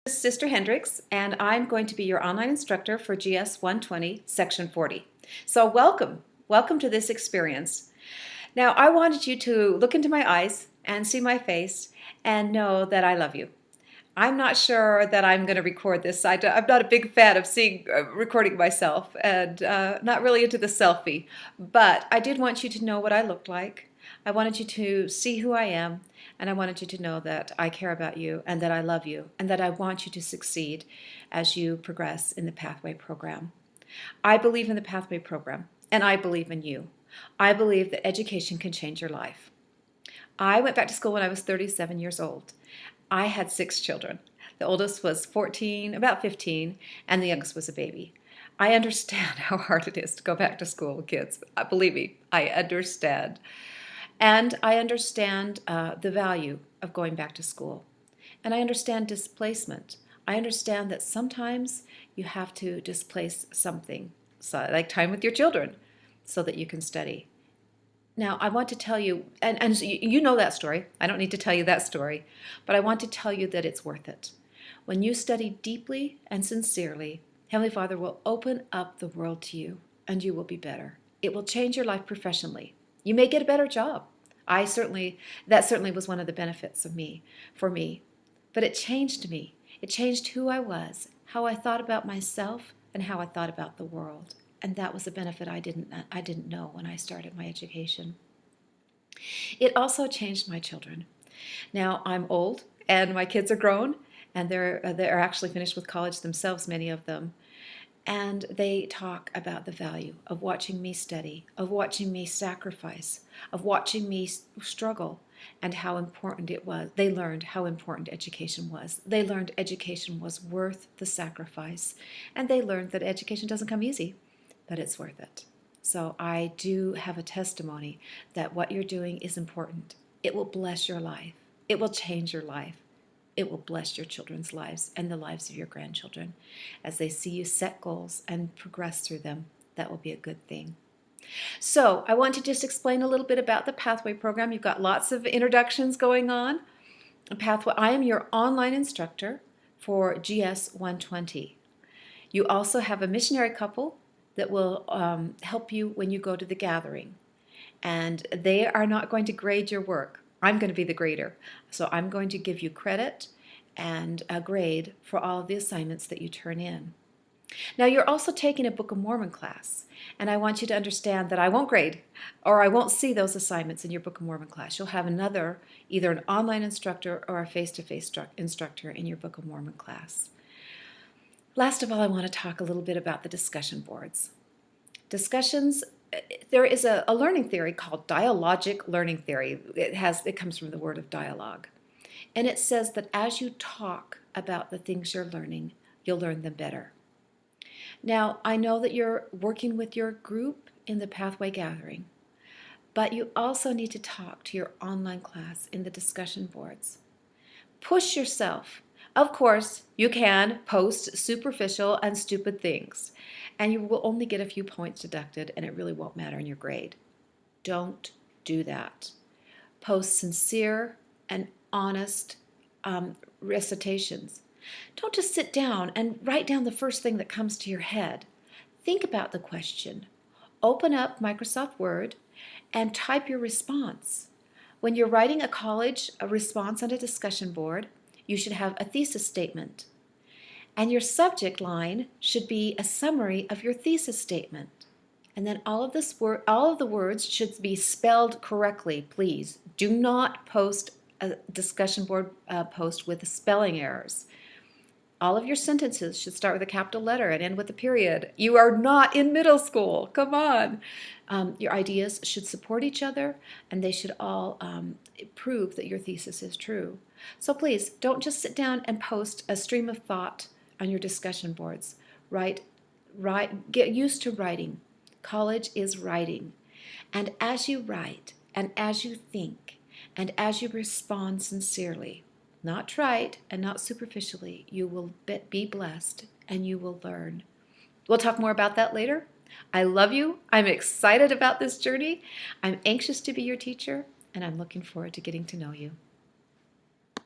Sister Hendricks, and I'm going to be your online instructor for GS 120, Section 40. So welcome to this experience. Now, I wanted you to look into my eyes and see my face and know that I love you. I'm not sure that I'm going to record this. I'm not a big fan of recording myself and not really into the selfie, but I did want you to know what I looked like. I wanted you to see who I am, and I wanted you to know that I care about you and that I love you and that I want you to succeed as you progress in the Pathway program. I believe in the Pathway program, and I believe in you. I believe that education can change your life. I went back to school when I was 37 years old. I had 6 children. The oldest was 14, about 15, and the youngest was a baby. I understand how hard it is to go back to school with kids. Believe me, I understand. And I understand the value of going back to school. And I understand displacement. I understand that sometimes you have to displace something, so, like time with your children, so that you can study. Now, I want to tell you, and you know that story. I don't need to tell you that story, but I want to tell you that it's worth it. When you study deeply and sincerely, Heavenly Father will open up the world to you, and you will be better. It will change your life professionally. You may get a better job. That certainly was one of the benefits for me. But it changed me. It changed who I was, how I thought about myself, and how I thought about the world. And that was a benefit I didn't know when I started my education. It also changed my children. Now I'm old, and my kids are grown, and they're actually finished with college themselves, many of them. And they talk about the value of watching me study, of watching me sacrifice, of watching me struggle, and how important it was. They learned how important education was. They learned education was worth the sacrifice. And they learned that education doesn't come easy, but it's worth it. So I do have a testimony that what you're doing is important. It will bless your life. It will change your life. It will bless your children's lives and the lives of your grandchildren. As they see you set goals and progress through them, that will be a good thing. So I want to just explain a little bit about the Pathway program. You've got lots of introductions going on. Pathway. I am your online instructor for GS 120. You also have a missionary couple that will help you when you go to the gathering. And they are not going to grade your work. I'm going to be the grader. So I'm going to give you credit and a grade for all of the assignments that you turn in. Now, you're also taking a Book of Mormon class, and I want you to understand that I won't grade, or I won't see those assignments in your Book of Mormon class. You'll have either an online instructor or a face-to-face instructor in your Book of Mormon class. Last of all, I want to talk a little bit about the discussion boards. Discussions, there is a learning theory called dialogic learning theory. It comes from the word of dialogue. And it says that as you talk about the things you're learning, you'll learn them better. Now, I know that you're working with your group in the Pathway gathering, but you also need to talk to your online class in the discussion boards. Push yourself. Of course, you can post superficial and stupid things, and you will only get a few points deducted, and it really won't matter in your grade. Don't do that. Post sincere and honest recitations. Don't just sit down and write down the first thing that comes to your head. Think about the question. Open up Microsoft Word and type your response. When you're writing a response on a discussion board, you should have a thesis statement. And your subject line should be a summary of your thesis statement. And then all of the words should be spelled correctly, please. Do not post a discussion board post with spelling errors. All of your sentences should start with a capital letter and end with a period. You are not in middle school. Come on. Your ideas should support each other, and they should all prove that your thesis is true. So please, don't just sit down and post a stream of thought on your discussion boards. Get used to writing. College is writing. And as you write, and as you think, and as you respond sincerely, not trite and not superficially, you will be blessed and you will learn. We'll talk more about that later. I love you. I'm excited about this journey. I'm anxious to be your teacher, and I'm looking forward to getting to know you.